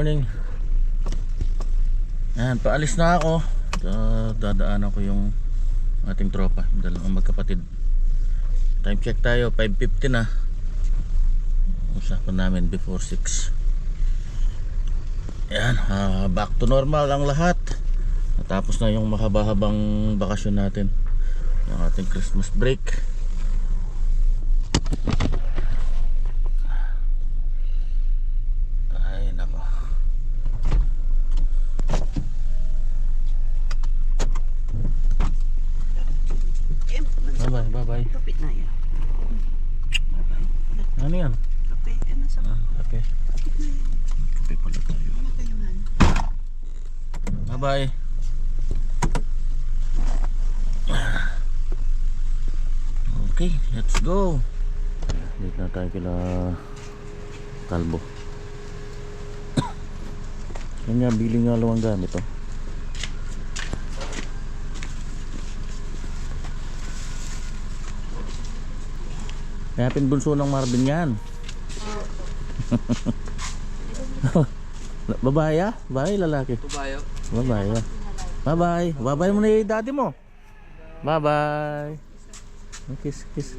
morning. Ayan, paalis na ako. Dadaanan ko yung ating tropa, dalawang magkapatid. Time check tayo, 5:50 na. Usapan namin before 6. Ayan, back to normal ang lahat. Natapos na yung mahaba-habang bakasyon natin, yung ating Christmas break. Ay nako. Bye bye. Kapit na yan. Ano yan? Kapit. Ano sa Kape. kapit na yan? Kape pala tayo. Ano kayo man? Bye bye. Okay, let's go. Dito na tayo kila Kalbo. Kanya bili nga lawang gamit oh. Kaya pinbunso ng Marvin yan. Babae ah? Babae lalaki? Babayo. Babae ah. Bye-bye. Bye-bye mo na yung daddy mo. Bye-bye. Kiss, kiss.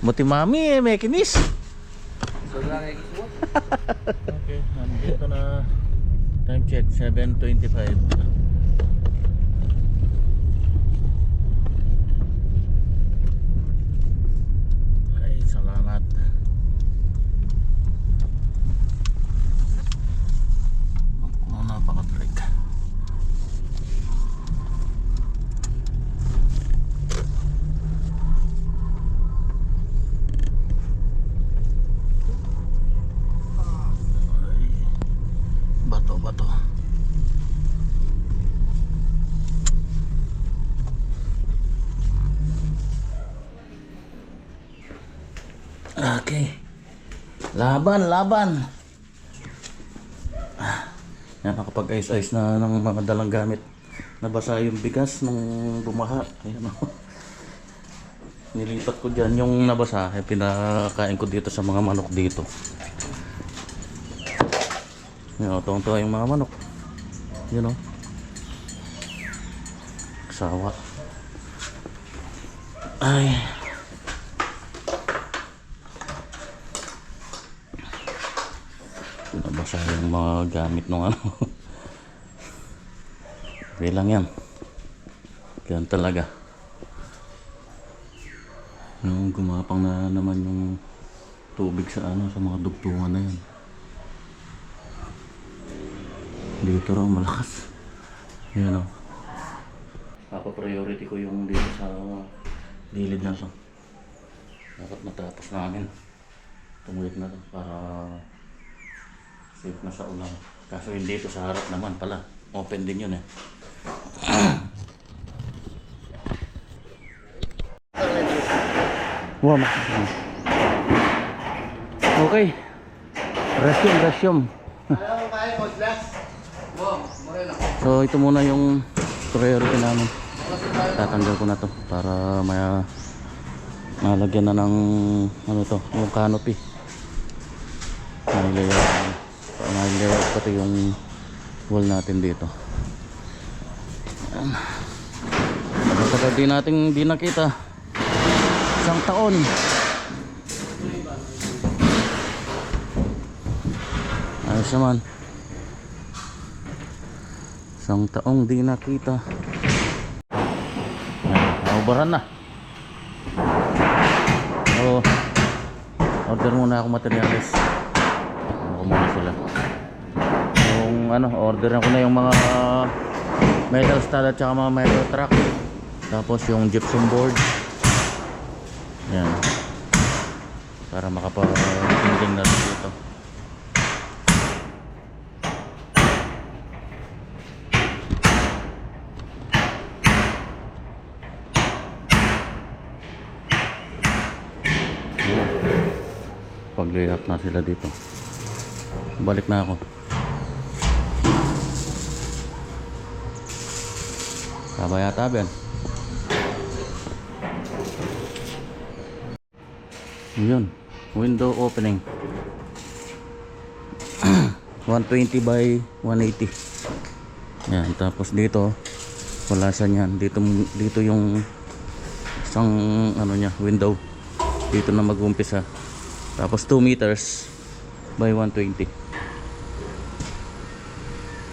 Buti mami eh, may kinis. Okay, nandito na. Time check, 7:25. Ay, salamat. Ako napaka-trek. Bato. Okay. Laban. Yan, nakapag-ice na ng mga dalang gamit. Nabasa yung bigas nung bumaha. Ayan o. Nilipat ko dyan yung nabasa. Pinakain ko dito sa mga manok dito. Yan, tuwang-tuwa yung mga manok. Yun o. Sawa. Ay. Nabasa yung mga gamit ng ano. Okay lang yan. Yan talaga. Yung gumapang na naman yung tubig sa ano, sa mga dugtungan na yan. Dito raw malakas. Yan o. Priority ko yung dito sa gilid na to. Dapat matapos namin. Tumulit na to para safe na sa ulan. Kaso hindi ito sa harap naman pala. Open din yun eh. Wow. Okay. Resume. So ito muna yung priority namin. Tatanggal ko na to para malagyan na ng ano to, yung canopy. Nai-layout pati yung wall natin dito. Matagal din natin di nakita. Isang taon. Ayos naman. Isang taong di nakita. Naubaran na. So, order muna ako materials. Ano muna sila. Yung ano, order ko na yung mga metal stud at saka mga metal truck. Tapos yung gypsum board. Yan. Para makapag-tingting na rin dito. Pag-layout na sila dito. Balik na ako. Tama yata Ben. Yun, window opening. 120 by 180. Yan, tapos dito wala siya niyan. Dito yung isang ano niya, window. Dito na mag-umpisa. Tapos 2 meters by 120.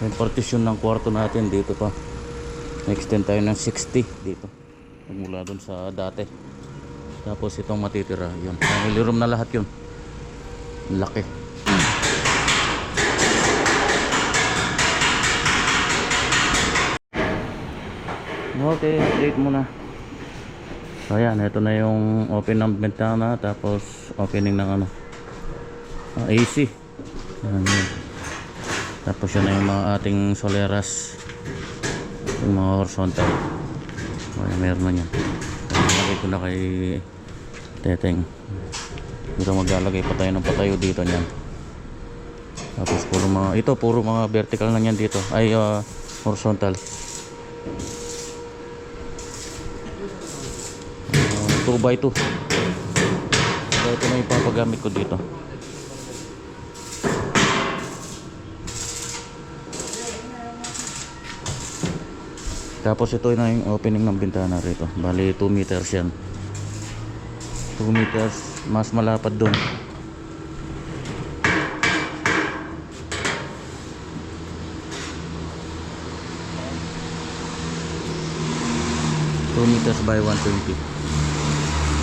Yung partition ng kwarto natin dito pa. Extend tayo ng 60 dito. Mula dun sa dati. Tapos itong matitira, yun. Family room na lahat yun. Laki. Okay, update muna. So ayan, ito na yung open ng bintana. Tapos opening ng ano, AC. Ayan, yun. Tapos yun na yung mga ating soleras, yung mga horizontal. Ayan, meron na yan. Lagay ko na kay Teteng. Dito maglalagay pa tayo ng patayo dito niyan. Tapos puro mga vertical na yan dito. Ay horizontal. 2x2. So ito na yung papagamit ko dito. Tapos ito na yung opening ng bintana rito. Bali 2 meters yan. 2 meters, mas malapad doon. Meters by 120.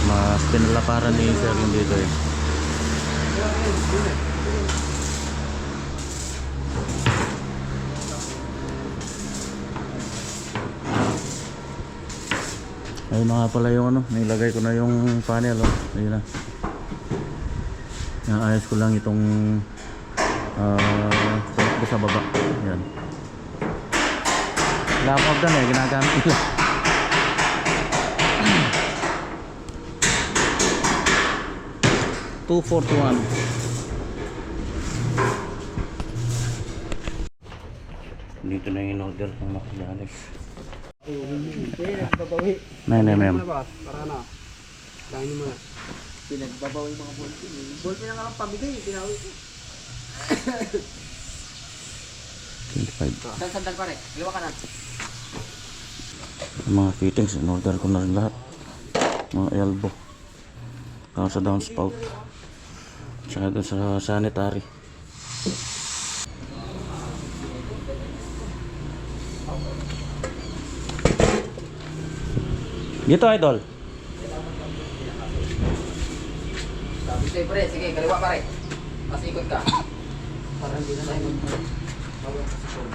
Mas pinalaparan ni sir yung dito eh. Ayun na nga pala yung ano, nilagay ko na yung panel oh. Ayun na. Naayos ko lang itong sa baba. Yan. Laptop dan eh, ginagamit nila. $241. Dito na yung order ng materials. Nay, ma'am. Para na. Dahil mo na. Pinagbabawi mga bolti. Bolti na nga lang pamigay. Pinawi ko. 25. Sandal pare. Liwa ka na. Mga fittings, in order ko na rin lahat. Mga elbow. Para sa downspout. Tsaka doon sa sanitary. Dito idol. Sabi sa'yo pare. Sige, kaliwa pare. Mas ikot ka. Para hindi na tayo mag-bawang posisyon.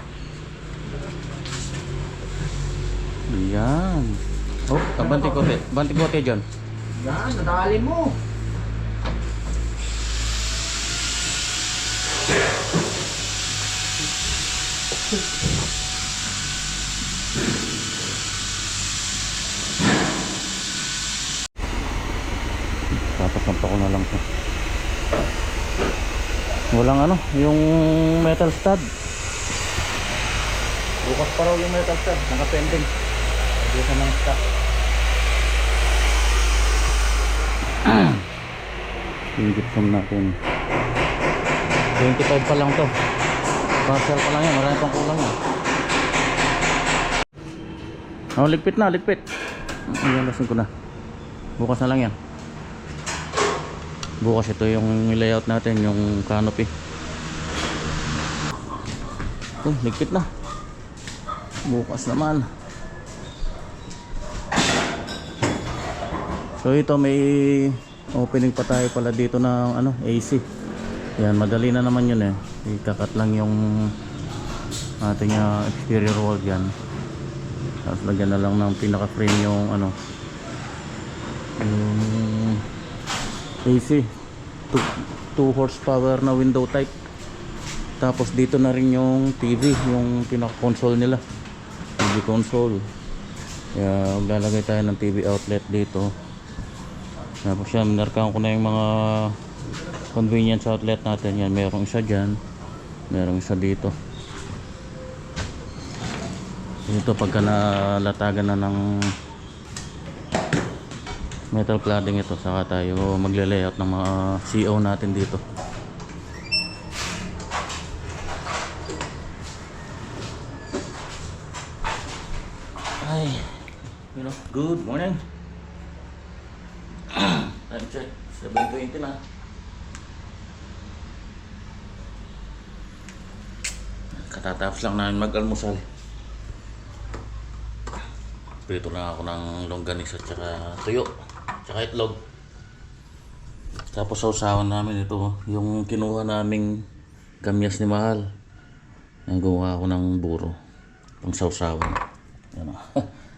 Yan. Oh, banti kote. Banti kote dyan. Yan, nadali mo. Papasampa ko na lang to. Walang ano, yung metal stud. Bukas pa raw yung metal stud, naka-pending. Dito ng stock. Yung gypsum natin. 25 pa lang to. Parcel pa lang yan, marami pang kulang yan. Oh, ligpit na, ligpit. Ayan, lasin ko na. Bukas na lang yan. Bukas ito yung layout natin, yung canopy. Oh, ligpit na. Bukas naman. So ito may opening pa tayo pala dito ng ano, AC. Yan, madali na naman yun eh. Ikakat lang yung ating exterior wall yan. Tapos lagyan na lang ng pinaka frame yung ano, yung AC 2 horsepower na window type. Tapos dito na rin yung TV, yung pinaka console nila, TV console. Kaya maglalagay tayo ng TV outlet dito. Tapos yan, minarkahan ko na yung mga convenience outlet natin. Yan, merong isa dyan, merong isa dito. Dito pagka nalatagan na ng metal cladding ito, saka tayo magle-layout ng mga CO natin dito. Okay. Good morning. Time check. 7:20 na. Katatapos lang namin mag-almusal. Prito lang ako ng longganisa at saka tuyo. Tsaka itlog. Tapos sausawan namin ito. Yung kinuha naming kamyas ni Mahal. Nagawa ako ng buro. Pang sausawan. Yan o.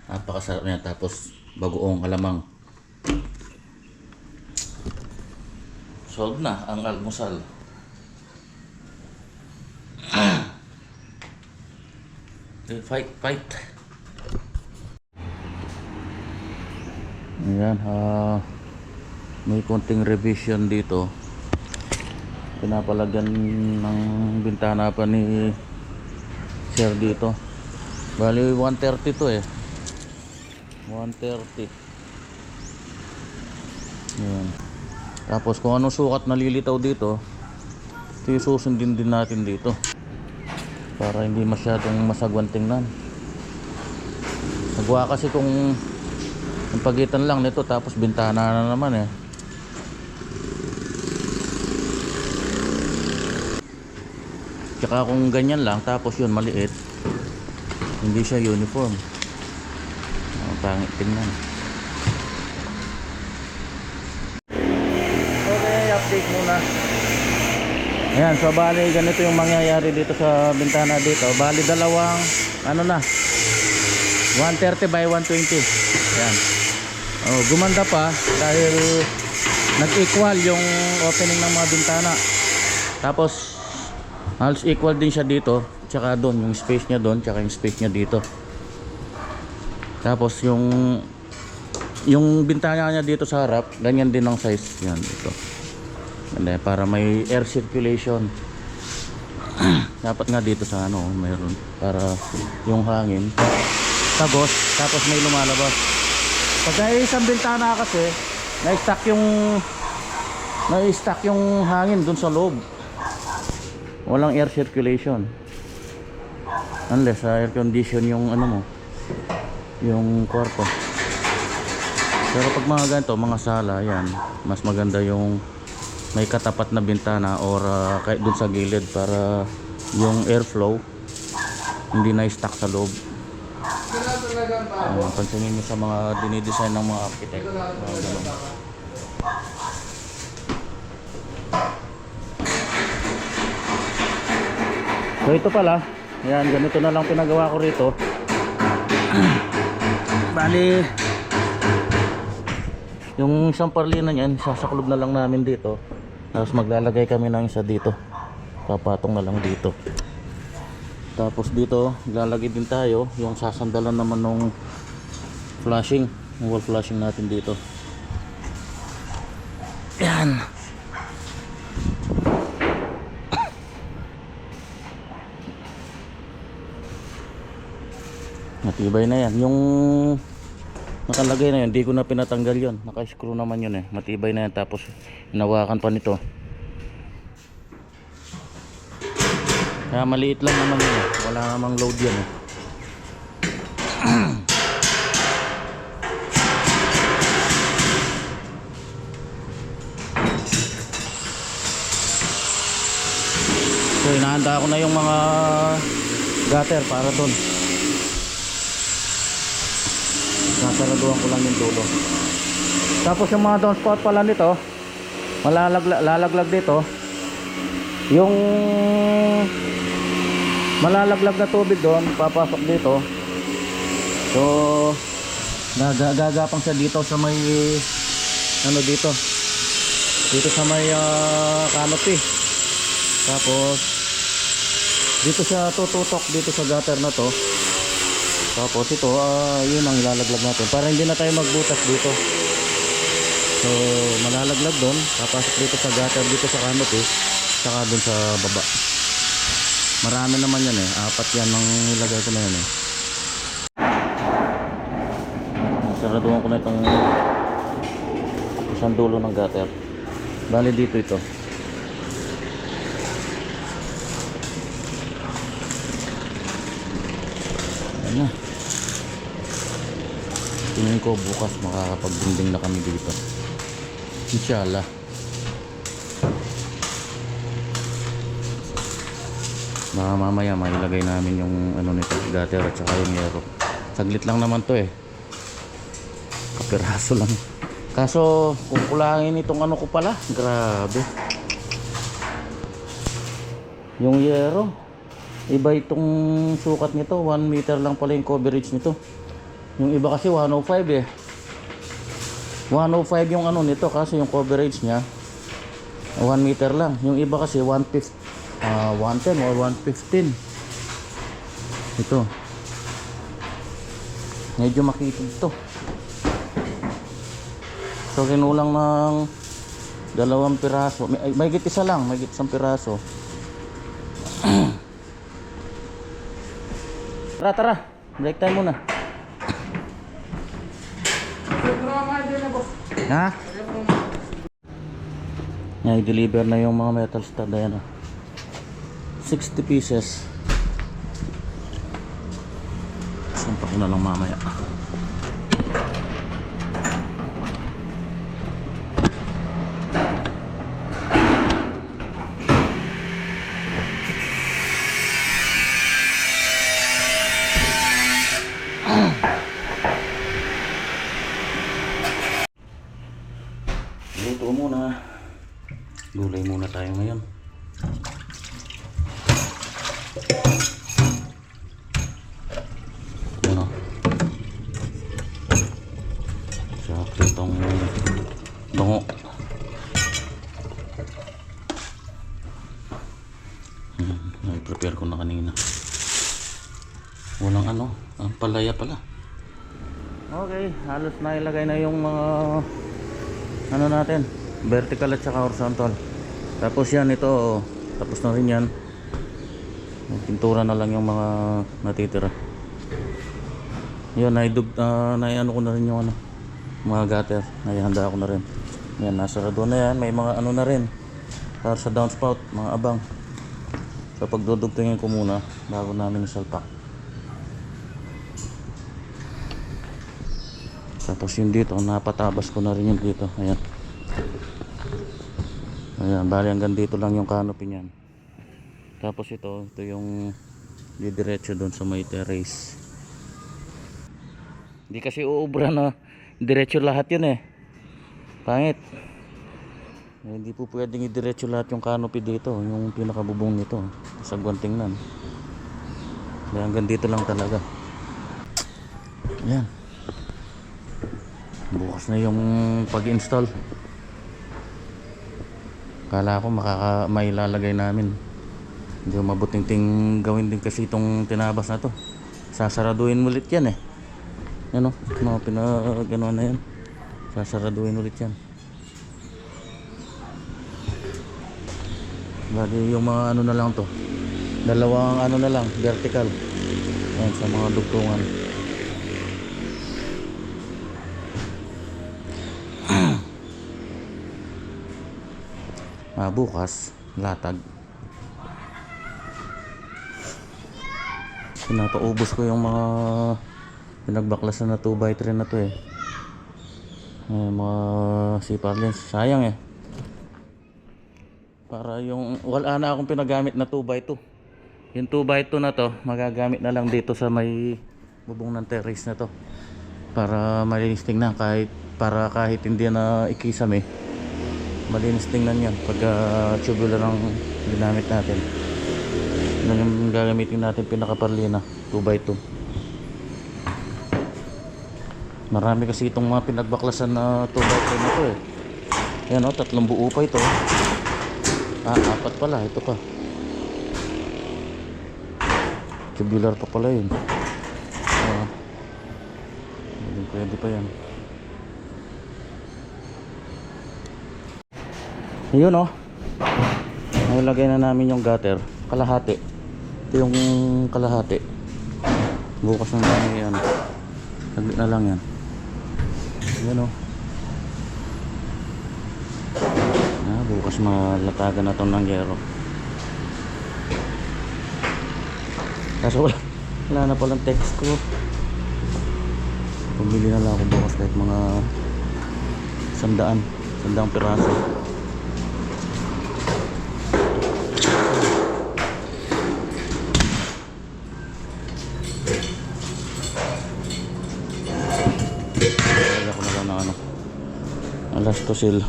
Napakasarap niya. Tapos bagoong alamang. Solve na ang almusal. Fight. Ayan, may konting revision dito. Pinapalagyan ng bintana pa ni Sir dito. Bali 130 to eh. 130. Ayan. Tapos kung anong sukat nalilitaw dito, ito yung susundin din natin dito. Para hindi masyadong masagwan tingnan. Nagawa kasi kung ang pagitan lang nito tapos bintana na naman eh. Tsaka kung ganyan lang tapos yun maliit, hindi siya uniform. Ang pangit tingnan. Okay, update muna. Ayan, so bali ganito yung mangyayari dito sa bintana dito. Bali dalawang 130 by 120. Ayan. Oh, gumanda pa dahil nag-equal yung opening ng mga bintana. Tapos halos equal din siya dito, tsaka doon yung space niya doon, tsaka yung space niya dito. Tapos yung bintana niya dito sa harap, ganyan din ang size. Yan dito. Para may air circulation. Dapat nga dito sa mayroon para yung hangin tagos tapos may lumalabas. Pag isang bintana kasi na-stack yung hangin dun sa loob. Walang air circulation. Unless air condition yung yung kwarto. Pero pag mga ganito, mga sala, yan, mas maganda yung may katapat na bintana or kahit dun sa gilid para yung airflow hindi na-stuck sa loob. Pansinin nyo sa mga dinidesign ng mga architect. So ito pala, yan, ganito na lang pinagawa ko rito. Bali yung isang parlina niyan, sasaklob na lang namin dito. Tapos maglalagay kami ng isa dito. Papatong na lang dito. Tapos dito, lalagay din tayo yung sasandalan naman ng flashing, yung wall flashing natin dito. Yan. Matibay na yan. Yung nakalagay na yun, hindi ko na pinatanggal yun. Naka-screw naman yun eh. Matibay na yan. Tapos hinawakan pa nito. Kaya maliit lang naman yun eh. Wala namang load yan eh. So inahanda ko na yung mga gutter para doon. Nasaraduhan ko lang yung dulo. Tapos yung mga downspout pala nito, malalaglag dito. Yung malalaglag na tubig doon, papasok dito. So gagapang siya dito sa may dito sa may canopy. Tapos dito siya tututok dito sa gutter na to. Tapos ito, yun ang ilalaglag natin para hindi na tayo magbutas dito. So malalaglag doon, papasok dito sa gutter, dito sa canopy, saka doon sa baba. Marami naman yan eh, 4 yan ang nilagay ko na yan eh. Saraduhan ko na itong isang dulo ng gutter. Bali dito ito. Ayan na. tingin ko bukas makakapagdingding na kami dito. Inshallah. Baka mamaya mailagay namin yung ano nito, gutter at saka yung yero. Saglit lang naman to eh. Kapiraso lang. Kaso kung kulangin itong ano ko pala, grabe. Yung yero, iba itong sukat nito, 1 meter lang pala yung coverage nito. Yung iba kasi 105 eh. 105 yung ano nito kasi yung coverage niya 1 meter lang. Yung iba kasi 110 or 115. Ito. Medyo makitid to. So kinulang ng 2 piraso. May git isa lang, may git 1 piraso. Tara. Break time muna. Ha? I-deliver na yung mga metal stud. Ayan o. 60 pieces. Sumpak na lang mamaya. Luto muna. Gulay muna tayo ngayon. Ano? Sakto itong dungo. Prepare ko na kanina. Walang ano, ang palaya pala. Okay, halos na ilagay na yung mga ano natin, vertical at saka horizontal. Tapos yan, ito tapos na rin yan. Pintura na lang yung mga natitira. Yun, naiano ko na rin yung ano, mga gutter. Naihanda ko na rin. Yan, nasarado na yan. May mga ano na rin para sa downspout, mga abang. So pagdudugtungin ko muna bago namin isalpak. Tapos yun dito, napatabas ko na rin yun dito. Ayan. Ayan, bali hanggang dito lang yung canopy niyan. Tapos ito yung didiretso doon sa may terrace. Hindi kasi uubra na diretso lahat yun eh. Pangit. Hindi po pwedeng idiretso lahat yung canopy dito. Yung pinakabubong nito. Sa tingnan. Kaya hanggang dito lang talaga. Ayan. Bukas na yung pag-install. Kala ko may lalagay namin. Hindi mabuting gawin din kasi itong tinabas na to. Sasaraduin ulit yan eh. Ano? Mga pinaganoan na yan. Sasaraduin ulit yan. Bali yung mga ano na lang to. Dalawang ano na lang, vertical. Ayan, sa mga dugtungan. Bukas latag. Pinapaubos ko yung mga pinagbaklasan na 2x3 na to eh. Mga sipar lens. Sayang eh. Para yung wala na akong pinagamit na 2x2. Yung 2x2 na to magagamit na lang dito sa may bubong ng terrace na to. Para malinis tingnan kahit hindi na ikisame. Malinis tingnan yan pag tubular ang ginamit natin. Yan yung gagamitin natin pinakaparlina 2x2. Marami kasi itong mga pinagbaklasan na 2x3 na to eh. Yan o, 3 buo pa ito. 4 pala, ito pa. Tubular pa pala yun. Pwede pa yan. Ayun o. Nilagay na namin yung gutter. Kalahati. Ito yung kalahati. Bukas na namin yan. Saglit na lang yan. Ayun o. Bukas malatagan na ito ng yero. Kaso wala na palang text ko. Pumili na lang ako bukas kahit mga 100 piraso. Kaya ko na lang ng ano, alastosil.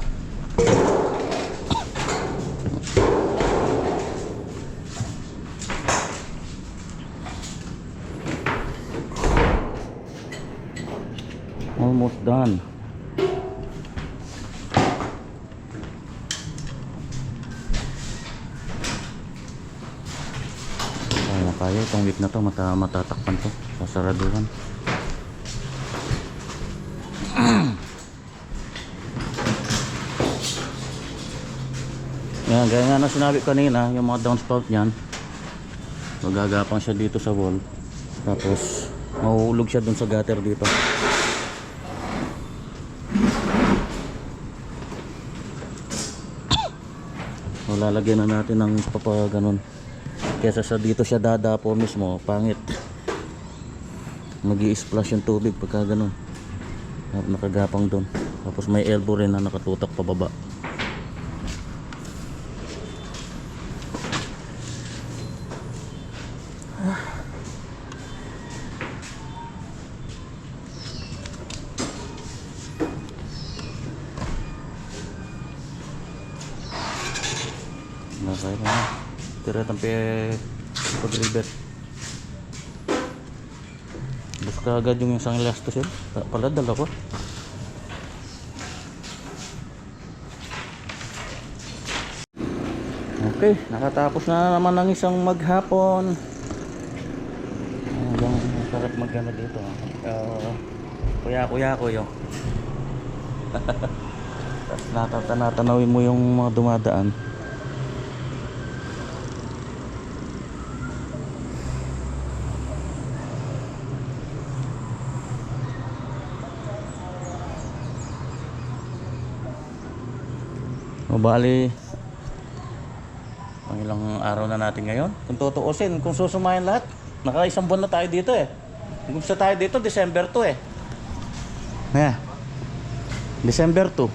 Almost done. Kaya itong week na to matatakpan to, sasaraduhan. Yan, gaya nga na sinabi kanina, yung mga downspout niyan, magagapang siya dito sa wall, tapos mahuhulog siya dun sa gutter dito. So, lalagyan na natin ng papaganon. Kesa sa dito siya dadapo mismo, pangit. Magi-splash yung tubig pagka ganun. Nakagapang doon. Tapos may elbow rin na nakatutok pababa. Nasay na. Tira tampi pag-ribet. Bus ka agad yung isang elastos yun. Pala dala ko. Okay, nakatapos na naman ng isang maghapon. Ang sarap magana dito. Kuya ko yun. Tapos natanawin mo yung mga dumadaan. O bali, ang ilang araw na natin ngayon. Kung tutuusin, kung susumayin lahat, naka-isang buwan na tayo dito eh. Kung gusto tayo dito, December 2 eh. Ayan. December 2.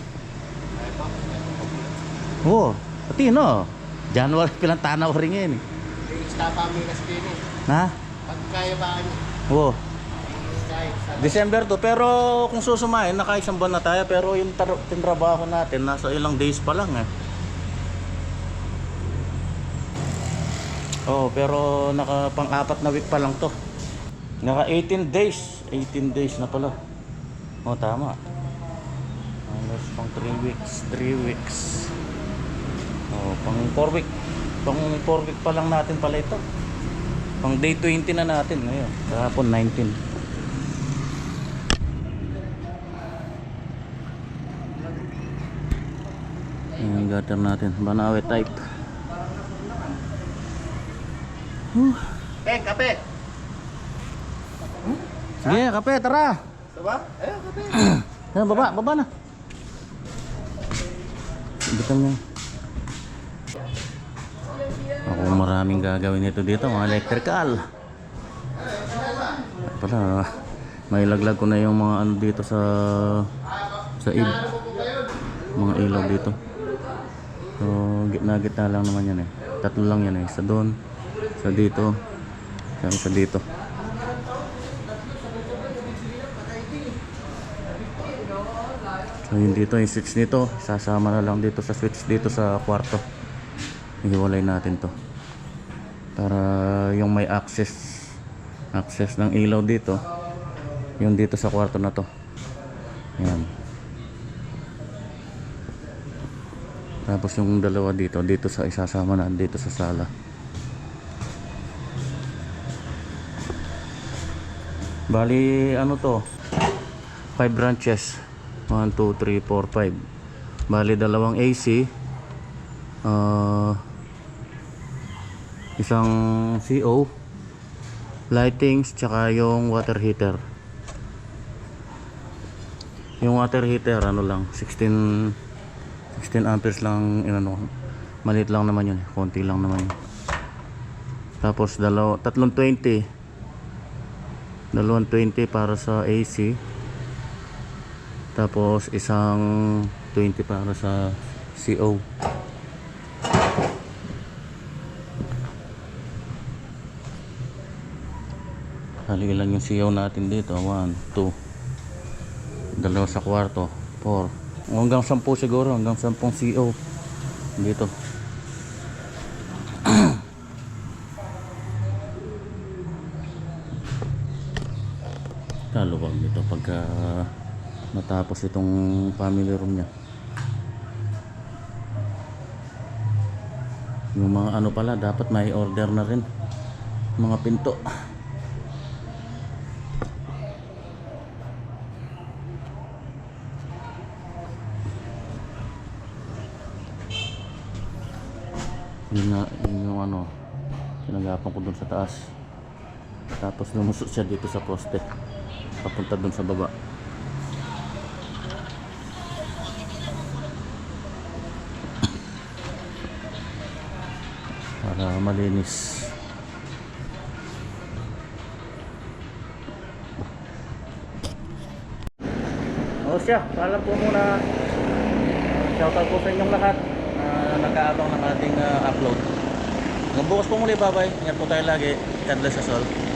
Oo, pati no. January pilang tanaw rin yun eh. Stapa kami kasi din eh. Ha? Pag kaya ba kami? Oo. Kahit December 2, pero kung susumayin, naka-isang buwan na tayo. Pero yung tinrabaho natin, nasa ilang days pa lang eh. Oh, pero naka pang-apat na week pa lang to. Naka 18 days. 18 days na pala. Oh, tama. Alas pang 3 weeks. 3 weeks. Oh, pang 4 week. Pang 4 week pa lang natin pala ito. Pang day 20 na natin ngayon. Kahapon 19. Yung gutter natin. Banawe type. kape! Sige, kape, tara. Diba? Kape! Ayan, baba na. Bitan niya. Ako maraming gagawin ito dito, mga electrical. Pala, may laglag ko na yung mga ano dito sa ib. Mga ilaw dito. So, gitna lang naman yan eh. Tatlo lang yan eh. Isa doon, isa dito, isa dito. So yun dito, yung switch nito sasama na lang dito sa switch dito sa kwarto. Hiwalay natin to para yung may access ng ilaw dito, yung dito sa kwarto na to. Yan. Tapos yung dalawa dito sa isasama na dito sa sala. Bali ano to, 5 branches, 1, 2, 3, 4, 5. Bali dalawang AC, isang CO, lightings, tsaka yung water heater. Yung water heater ano lang, 16 amperes lang, inano, maliit lang naman yun, konti lang naman yun. Tapos tatlong 20 para sa AC, Tapos isang 20 para sa CO. Hali lang yung CO natin dito. 1, 2, dalawa sa kwarto, 4, hanggang 10 siguro, hanggang 10 CO dito. Kaluwag nito pagka matapos itong family room niya. Yung mga ano pala, dapat may order na rin mga pinto. Yun yung ano, pinagapan ko dun sa taas. Tapos lumusot siya dito sa poste papunta dun sa baba. Para malinis. O siya, paalam po muna. Shoutout po sa inyong lahat na nag-aabang ng ating upload. Hanggang bukas po muli, bye-bye. Ingat po tayo lagi. God bless us all.